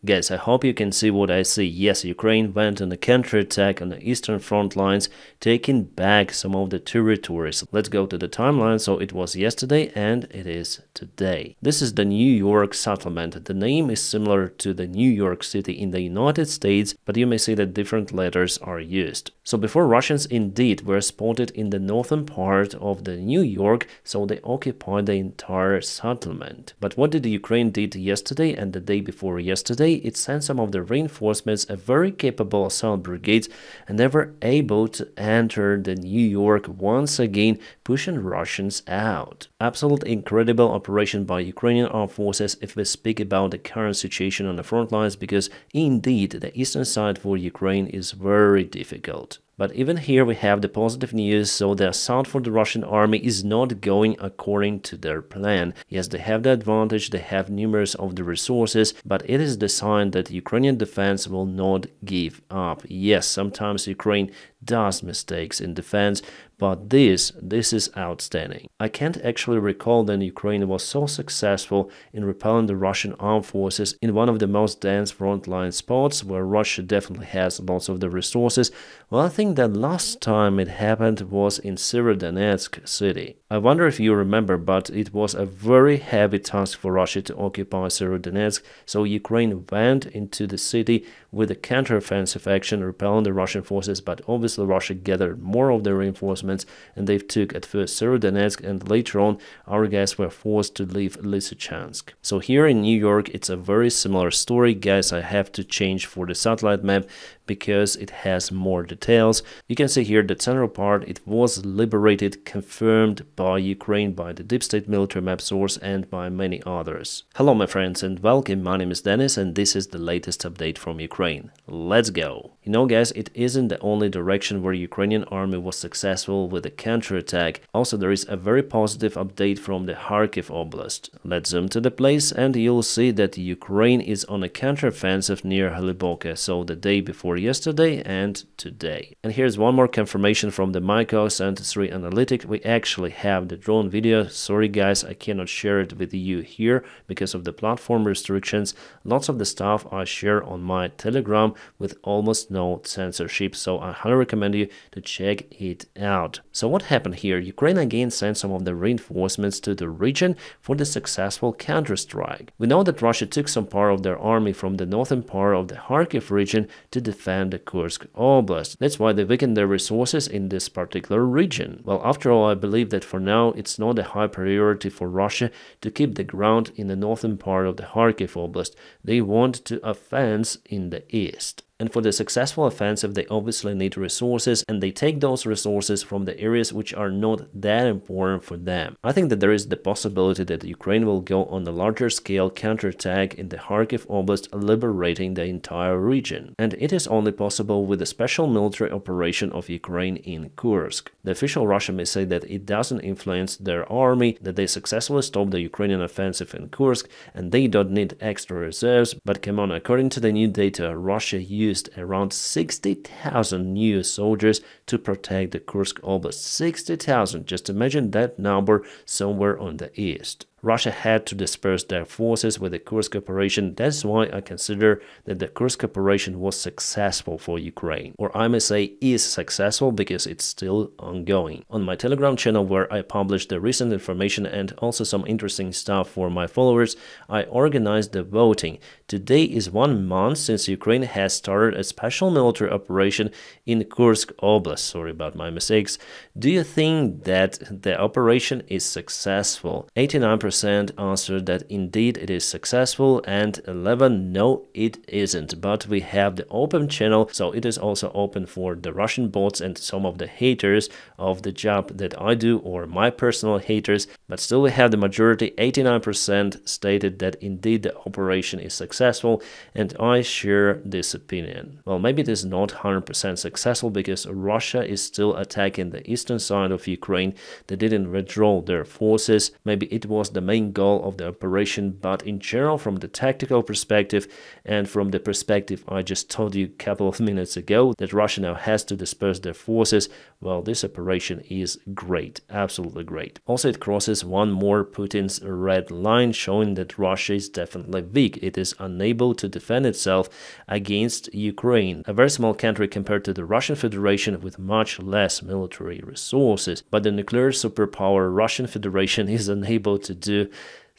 Guys, I hope you can see what I see. Yes, Ukraine went on a counterattack on the eastern front lines, taking back some of the territories. Let's go to the timeline. So it was yesterday and it is today. This is the New York settlement. The name is similar to the New York City in the United States, but you may see that different letters are used. So before, Russians indeed were spotted in the northern part of the New York, so they occupied the entire settlement. But what did Ukraine did yesterday and the day before yesterday? It sent some of the reinforcements, a very capable assault brigades, and they were able to enter the New York once again, pushing Russians out. Absolutely incredible operation by Ukrainian armed forces if we speak about the current situation on the front lines, because indeed the eastern side for Ukraine is very difficult. But even here we have the positive news, so the assault for the Russian army is not going according to their plan. Yes, they have the advantage, they have numerous of the resources, but it is the sign that Ukrainian defense will not give up. Yes, sometimes Ukraine does mistakes in defense, but this is outstanding. I can't actually recall that Ukraine was so successful in repelling the Russian armed forces in one of the most dense frontline spots where Russia definitely has lots of the resources. Well, I think that last time it happened was in Severodonetsk city. I wonder if you remember, but it was a very heavy task for Russia to occupy Severodonetsk, so Ukraine went into the city with a counteroffensive action, repelling the Russian forces, but obviously Russia gathered more of their reinforcements and they took at first Severodonetsk, and later on our guys were forced to leave Lysychansk. So here in New York it's a very similar story. Guys, I have to change for the satellite map because it has more details. You can see here the central part, it was liberated, confirmed by Ukraine, by the deep state military map source, and by many others. Hello my friends and welcome, my name is Dennis and this is the latest update from Ukraine. Let's go! You know guys, it isn't the only direction where Ukrainian army was successful with a counterattack. Also there is a very positive update from the Kharkiv Oblast. Let's zoom to the place and you'll see that Ukraine is on a counteroffensive near Hliboke, so the day before yesterday and today. And here's one more confirmation from the Mycos and 3 Analytic. We actually have the drone video. Sorry guys, I cannot share it with you here because of the platform restrictions. Lots of the stuff I share on my Telegram with almost no censorship, so I highly recommend you to check it out. So what happened here? Ukraine again sent some of the reinforcements to the region for the successful counterstrike. We know that Russia took some part of their army from the northern part of the Kharkiv region to defend the Kursk Oblast. That's why they weakened their resources in this particular region. Well, after all, I believe that for now it's not a high priority for Russia to keep the ground in the northern part of the Kharkiv Oblast. They want to offense in the east. And for the successful offensive, they obviously need resources, and they take those resources from the areas which are not that important for them. I think that there is the possibility that Ukraine will go on a larger scale counterattack in the Kharkiv Oblast, liberating the entire region. And it is only possible with a special military operation of Ukraine in Kursk. The official Russia may say that it doesn't influence their army, that they successfully stopped the Ukrainian offensive in Kursk, and they don't need extra reserves. But come on, according to the new data, Russia used around 60,000 new soldiers to protect the Kursk Oblast. 60,000, just imagine that number somewhere on the east. Russia had to disperse their forces with the Kursk operation. That's why I consider that the Kursk operation was successful for Ukraine. Or I may say is successful because it's still ongoing. On my Telegram channel, where I publish the recent information and also some interesting stuff for my followers, I organized the voting. Today is 1 month since Ukraine has started a special military operation in Kursk Oblast. Sorry about my mistakes. Do you think that the operation is successful? 89% answered that indeed it is successful, and 11 no it isn't. But we have the open channel, so it is also open for the Russian bots and some of the haters of the job that I do, or my personal haters. But still we have the majority, 89% stated that indeed the operation is successful, and I share this opinion. Well, maybe it is not 100% successful because Russia is still attacking the eastern side of Ukraine. They didn't withdraw their forces. Maybe it was the the main goal of the operation, but in general, from the tactical perspective and from the perspective I just told you a couple of minutes ago, that Russia now has to disperse their forces, well, this operation is great, absolutely great. Also, it crosses one more Putin's red line, showing that Russia is definitely weak. It is unable to defend itself against Ukraine, a very small country compared to the Russian Federation with much less military resources. But the nuclear superpower Russian Federation is unable to do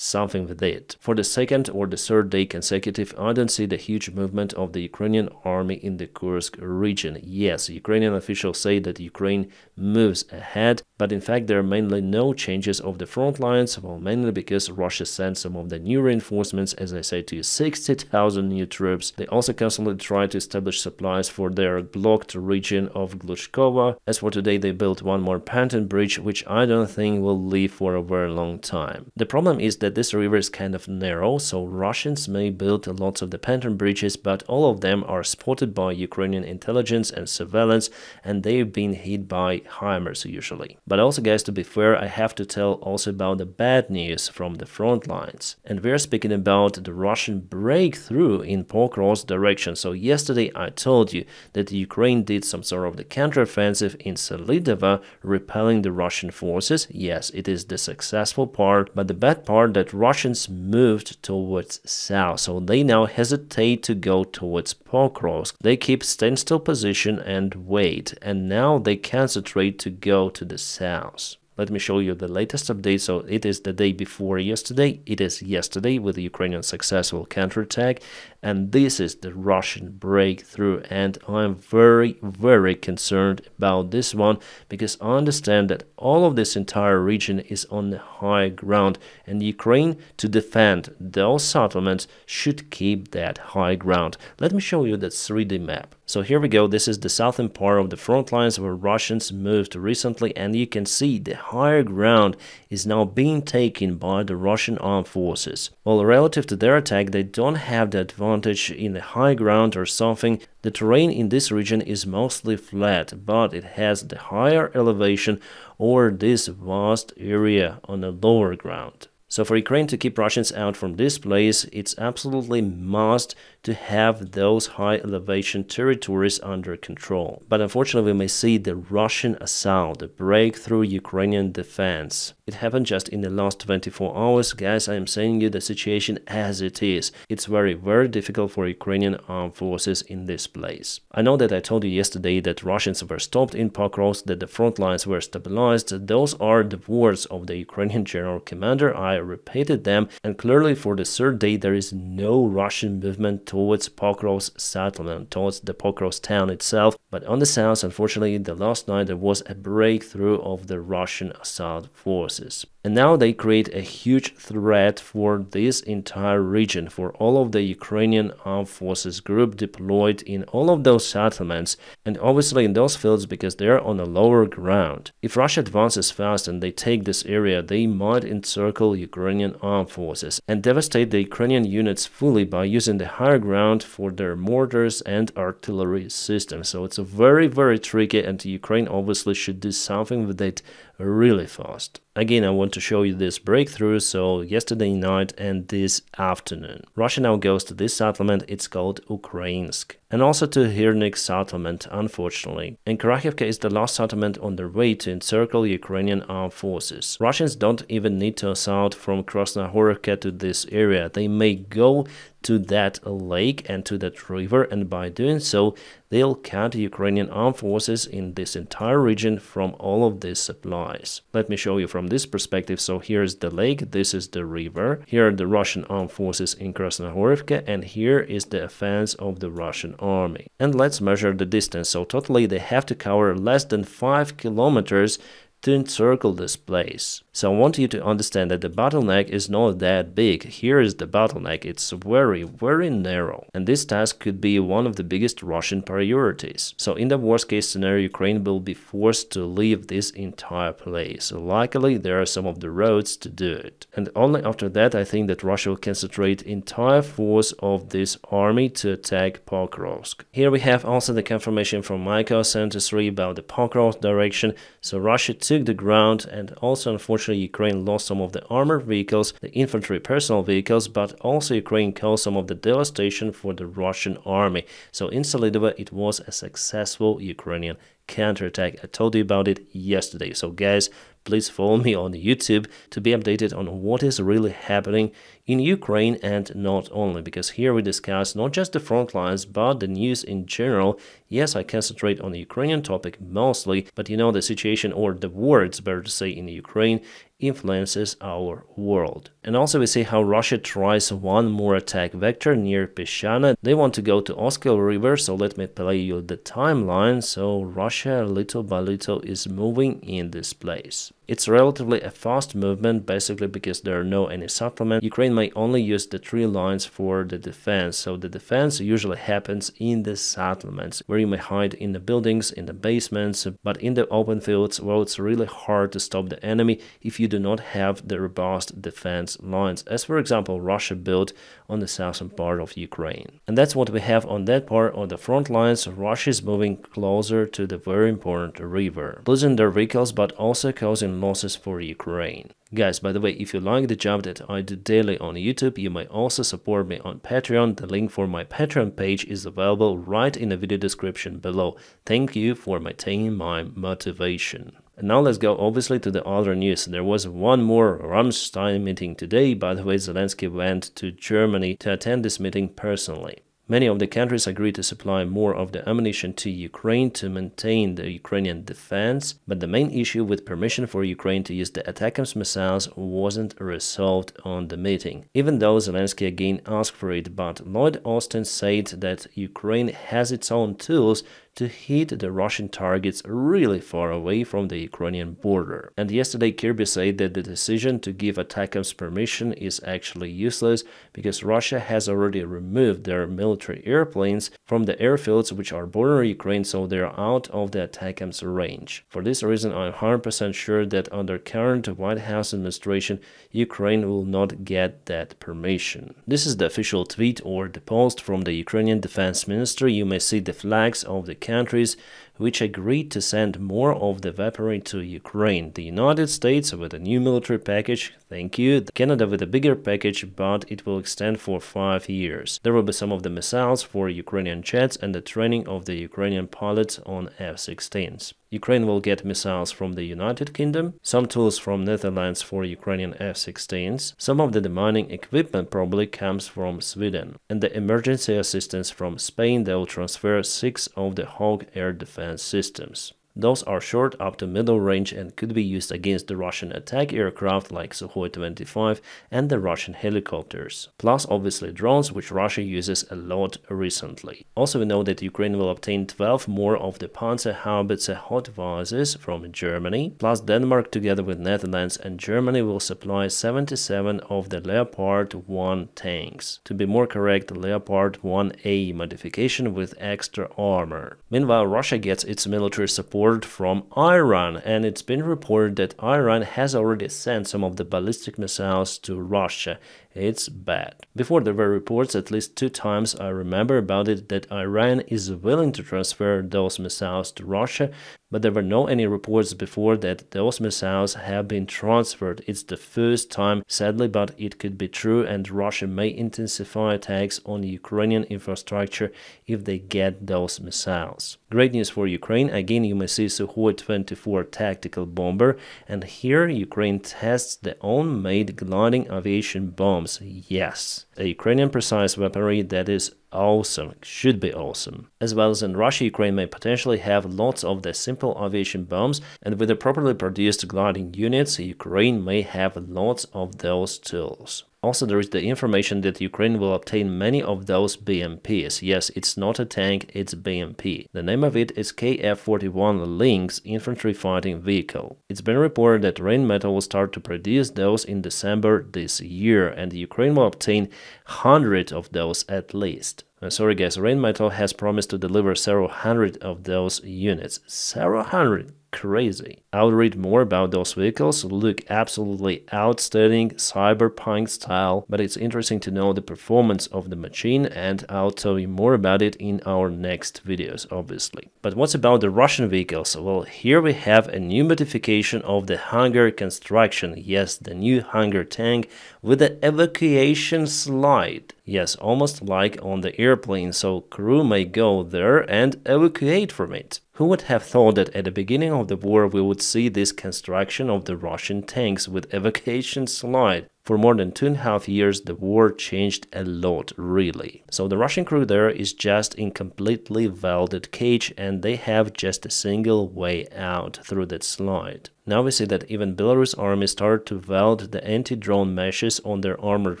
something with it. For the second or the third day consecutive, I don't see the huge movement of the Ukrainian army in the Kursk region. Yes, Ukrainian officials say that Ukraine moves ahead, but in fact there are mainly no changes of the front lines, well, mainly because Russia sent some of the new reinforcements, as I said to you, 60,000 new troops. They also constantly try to establish supplies for their blocked region of Glushkova. As for today, they built one more Panton bridge, which I don't think will live for a very long time. The problem is that this river is kind of narrow, so Russians may build lots of the Panton bridges, but all of them are spotted by Ukrainian intelligence and surveillance, and they've been hit by HIMARS usually. But also, guys, to be fair, I have to tell also about the bad news from the front lines. And we're speaking about the Russian breakthrough in Pokrovsk direction. So yesterday I told you that Ukraine did some sort of the counteroffensive in Selidova, repelling the Russian forces. Yes, it is the successful part, but the bad part that Russians moved towards south, so they now hesitate to go towards Pokrovsk. They keep standstill position and wait, and now they concentrate to go to the south. Let me show you the latest update. So it is the day before yesterday. It is yesterday with the Ukrainian successful counterattack. And this is the Russian breakthrough. And I'm very, very concerned about this one, because I understand that all of this entire region is on the high ground. And Ukraine, to defend those settlements, should keep that high ground. Let me show you that 3D map. So here we go. This is the southern part of the front lines where Russians moved recently, and you can see the higher ground is now being taken by the Russian armed forces. Well, relative to their attack, they don't have the advantage in the high ground or something. The terrain in this region is mostly flat, but it has the higher elevation or this vast area on the lower ground. So for Ukraine to keep Russians out from this place, it's absolutely must to have those high elevation territories under control. But unfortunately, we may see the Russian assault, the breakthrough Ukrainian defense. It happened just in the last 24 hours. Guys, I am saying you the situation as it is. It's very, very difficult for Ukrainian armed forces in this place. I know that I told you yesterday that Russians were stopped in Pokrovsk, that the front lines were stabilized. Those are the words of the Ukrainian general commander. I repeated them, and clearly for the third day there is no Russian movement towards Pokrovsk settlement, towards the Pokrovsk town itself. But on the south, unfortunately, the last night there was a breakthrough of the Russian assault forces. And now they create a huge threat for this entire region, for all of the Ukrainian armed forces group deployed in all of those settlements, and obviously in those fields because they're on a lower ground. If Russia advances fast and they take this area, they might encircle Ukrainian armed forces and devastate the Ukrainian units fully by using the higher ground for their mortars and artillery systems. So it's a very, very tricky, and Ukraine obviously should do something with it really fast. Again, I want to show you this breakthrough. So yesterday night and this afternoon, Russia now goes to this settlement. It's called Ukrainsk, and also to Hirnik settlement, unfortunately. And Karakhivka is the last settlement on their way to encircle Ukrainian armed forces. Russians don't even need to assault from Krasnohorivka to this area. They may go to that lake and to that river, and by doing so, they'll cut Ukrainian armed forces in this entire region from all of these supplies. Let me show you from this perspective. So here's the lake, this is the river, here are the Russian armed forces in Krasnohorivka, and here is the offense of the Russian army. And let's measure the distance. So totally they have to cover less than 5 kilometers to encircle this place. So I want you to understand that the bottleneck is not that big. Here is the bottleneck. It's very, very narrow. And this task could be one of the biggest Russian priorities. So in the worst case scenario, Ukraine will be forced to leave this entire place. So luckily, there are some of the roads to do it. And only after that, I think that Russia will concentrate entire force of this army to attack Pokrovsk. Here we have also the confirmation from Miko Center 3 about the Pokrovsk direction. So Russia took the ground, and also unfortunately Ukraine lost some of the armored vehicles, the infantry personal vehicles, but also Ukraine caused some of the devastation for the Russian army. So in Davydov it was a successful Ukrainian counterattack. I told you about it yesterday. So guys, please follow me on YouTube to be updated on what is really happening in Ukraine, and not only, because here we discuss not just the front lines but the news in general. Yes, I concentrate on the Ukrainian topic mostly, but you know, the situation, or the war, it's better to say, in Ukraine influences our world. And also we see how Russia tries one more attack vector near Peshana. They want to go to Oskil River, so let me play you the timeline. So Russia little by little is moving in this place. It's relatively a fast movement, basically because there are no any settlements. Ukraine may only use the 3 lines for the defense, so the defense usually happens in the settlements, where you may hide in the buildings, in the basements, but in the open fields, well, it's really hard to stop the enemy if you do not have the robust defense lines, as for example Russia built on the southern part of Ukraine. And that's what we have on that part of the front lines. Russia is moving closer to the very important river, losing their vehicles but also causing losses for Ukraine. Guys, by the way, if you like the job that I do daily on YouTube, you may also support me on Patreon. The link for my Patreon page is available right in the video description below. Thank you for maintaining my motivation. And now let's go obviously to the other news. There was one more Ramstein meeting today. By the way, Zelensky went to Germany to attend this meeting personally. Many of the countries agreed to supply more of the ammunition to Ukraine to maintain the Ukrainian defense, but the main issue with permission for Ukraine to use the ATACMS missiles wasn't resolved on the meeting, even though Zelensky again asked for it. But Lloyd Austin said that Ukraine has its own tools to hit the Russian targets really far away from the Ukrainian border. And yesterday Kirby said that the decision to give ATACMS permission is actually useless because Russia has already removed their military airplanes from the airfields which are bordering Ukraine, so they are out of the ATACMS range. For this reason, I'm 100% sure that under current White House administration, Ukraine will not get that permission. This is the official tweet or the post from the Ukrainian Defense Ministry. You may see the flags of the countries which agreed to send more of the weaponry to Ukraine. The United States with a new military package, thank you. Canada with a bigger package, but it will extend for 5 years. There will be some of the missiles for Ukrainian jets and the training of the Ukrainian pilots on F-16s. Ukraine will get missiles from the United Kingdom, some tools from Netherlands for Ukrainian F-16s, some of the demining equipment probably comes from Sweden, and the emergency assistance from Spain. They will transfer 6 of the Hawk air defense systems. Those are short up to middle range and could be used against the Russian attack aircraft like Sukhoi 25 and the Russian helicopters. Plus obviously drones, which Russia uses a lot recently. Also we know that Ukraine will obtain 12 more of the Panzer Haubitze Hotwasses from Germany. Plus Denmark together with Netherlands and Germany will supply 77 of the Leopard 1 tanks. To be more correct, Leopard 1A modification with extra armor. Meanwhile, Russia gets its military support from Iran, and it's been reported that Iran has already sent some of the ballistic missiles to Russia. It's bad. Before there were reports at least 2 times, I remember about it, that Iran is willing to transfer those missiles to Russia, but there were no any reports before that those missiles have been transferred. It's the first time, sadly, but it could be true, and Russia may intensify attacks on Ukrainian infrastructure if they get those missiles. Great news for Ukraine. Again, you may see Sukhoi 24 tactical bomber, and here Ukraine tests their own made gliding aviation bombs. Yes, a Ukrainian precise weaponry that is awesome, should be awesome. As well as in Russia, Ukraine may potentially have lots of the simple aviation bombs, and with the properly produced gliding units, Ukraine may have lots of those tools. Also, there is the information that Ukraine will obtain many of those BMPs. Yes, it's not a tank, it's BMP. The name of it is KF-41 Lynx Infantry Fighting Vehicle. It's been reported that Rheinmetall will start to produce those in December this year, and Ukraine will obtain 100 of those at least. Sorry guys, Rheinmetall has promised to deliver several hundred of those units. Several hundred. crazy. I'll read more about those vehicles, look absolutely outstanding, cyberpunk style, but it's interesting to know the performance of the machine, and I'll tell you more about it in our next videos, obviously. But what's about the Russian vehicles? Well, here we have a new modification of the hangar construction. Yes, the new hangar tank with the evacuation slide. Yes, almost like on the airplane, so crew may go there and evacuate from it. Who would have thought that at the beginning of the war we would see this construction of the Russian tanks with evacuation slide? For more than 2.5 years, the war changed a lot, really. So the Russian crew there is just in completely welded cage, and they have just a single way out through that slide. Now we see that even Belarus army started to weld the anti-drone meshes on their armored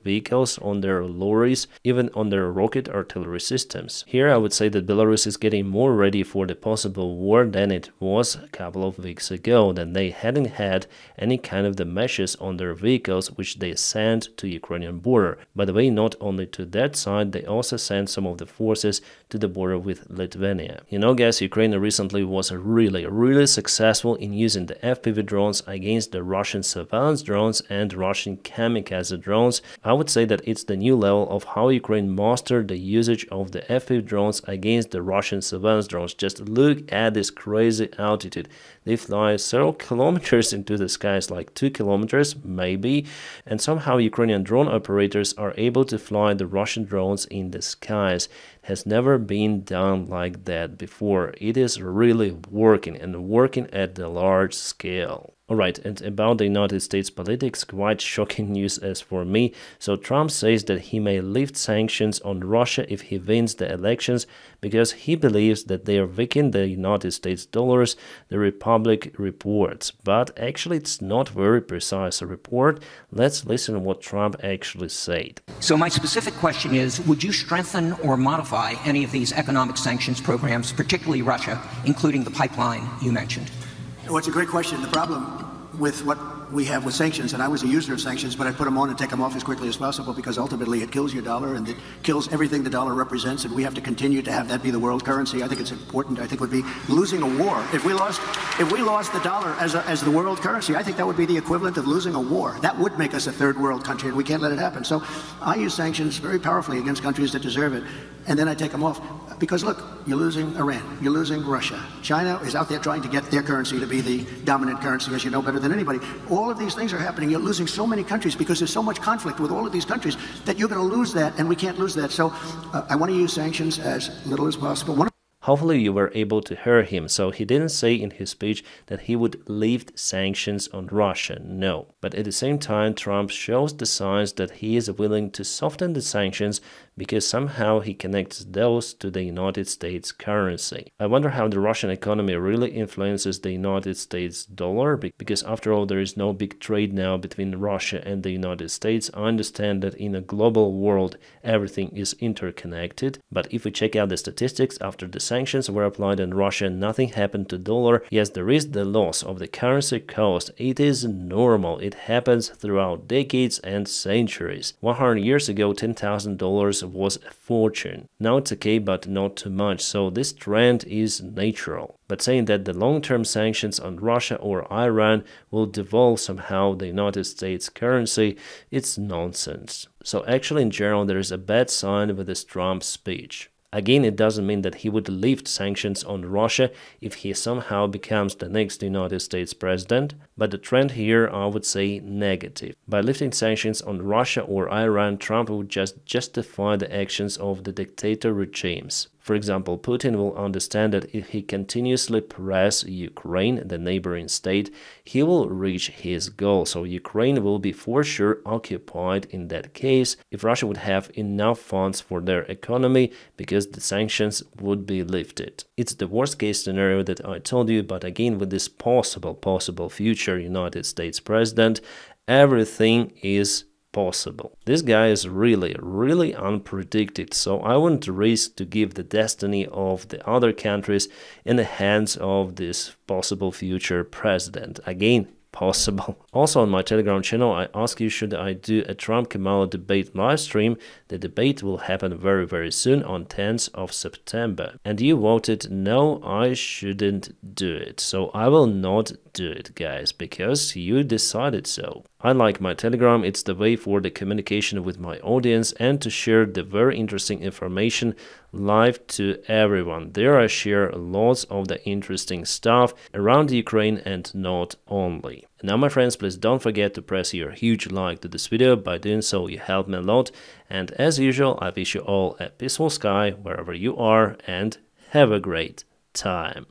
vehicles, on their lorries, even on their rocket artillery systems. Here I would say that Belarus is getting more ready for the possible war than it was a couple of weeks ago, that they hadn't had any kind of the meshes on their vehicles which they sent to Ukrainian border. By the way, not only to that side, they also sent some of the forces to the border with Lithuania. You know guys, Ukraine recently was really successful in using the FPV drones against the Russian surveillance drones and Russian kamikaze drones. I would say that it's the new level of how Ukraine mastered the usage of the FPV drones against the Russian surveillance drones. Just look at this crazy altitude. They fly several kilometers into the skies, like 2 kilometers maybe, and somehow Ukrainian drone operators are able to fly the Russian drones in the skies. It has never been done like that before. It is really working, and working at the large scale. Alright, and about the United States politics, quite shocking news as for me. So Trump says that he may lift sanctions on Russia if he wins the elections because he believes that they are weakening the United States dollars, the Republic reports. But actually it's not very precise a report. Let's listen to what Trump actually said. So my specific question is, would you strengthen or modify any of these economic sanctions programs, particularly Russia, including the pipeline you mentioned? Well, it's a great question. The problem with what we have with sanctions, and I was a user of sanctions, but I put them on and take them off as quickly as possible because ultimately it kills your dollar and it kills everything the dollar represents, and we have to continue to have that be the world currency. I think it's important. I think it would be losing a war. If we lost the dollar as the world currency, I think that would be the equivalent of losing a war. That would make us a third world country, and we can't let it happen. So I use sanctions very powerfully against countries that deserve it, and then I take them off. Because look, you're losing Iran, you're losing Russia. China is out there trying to get their currency to be the dominant currency, as you know better than anybody. All of these things are happening. You're losing so many countries because there's so much conflict with all of these countries that you're going to lose that, and we can't lose that. So I want to use sanctions as little as possible. Hopefully you were able to hear him. So he didn't say in his speech that he would lift sanctions on Russia, no. But at the same time, Trump shows the signs that he is willing to soften the sanctions because somehow he connects those to the United States currency. I wonder how the Russian economy really influences the United States dollar, because after all there is no big trade now between Russia and the United States. I understand that in a global world everything is interconnected, but if we check out the statistics, after the sanctions were applied in Russia, nothing happened to dollar. Yes, there is the loss of the currency cost. It is normal. It happens throughout decades and centuries. 100 years ago, $10,000 was a fortune. Now it's okay, but not too much. So this trend is natural. But saying that the long-term sanctions on Russia or Iran will devolve somehow the United States currency, it's nonsense. So actually in general there is a bad sign with this Trump speech. Again, it doesn't mean that he would lift sanctions on Russia if he somehow becomes the next United States president, but the trend here I would say negative. By lifting sanctions on Russia or Iran, Trump would just justify the actions of the dictator regimes. For example, Putin will understand that if he continuously presses Ukraine, the neighboring state, he will reach his goal. So Ukraine will be for sure occupied in that case if Russia would have enough funds for their economy, because the sanctions would be lifted. It's the worst case scenario that I told you, but again with this possible future United States president, everything is possible. This guy is really unpredicted, so I wouldn't risk to give the destiny of the other countries in the hands of this possible future president. Again, possible. Also on my Telegram channel, I ask you, should I do a Trump-Kamala debate live stream? The debate will happen very soon on 10th of September. And you voted no, I shouldn't do it. So I will not do it, guys, because you decided so. I like my Telegram. It's the way for the communication with my audience and to share the very interesting information live to everyone. There I share lots of the interesting stuff around Ukraine and not only. Now, my friends, please don't forget to press your huge like to this video. By doing so, you help me a lot. And as usual, I wish you all a peaceful sky wherever you are and have a great time.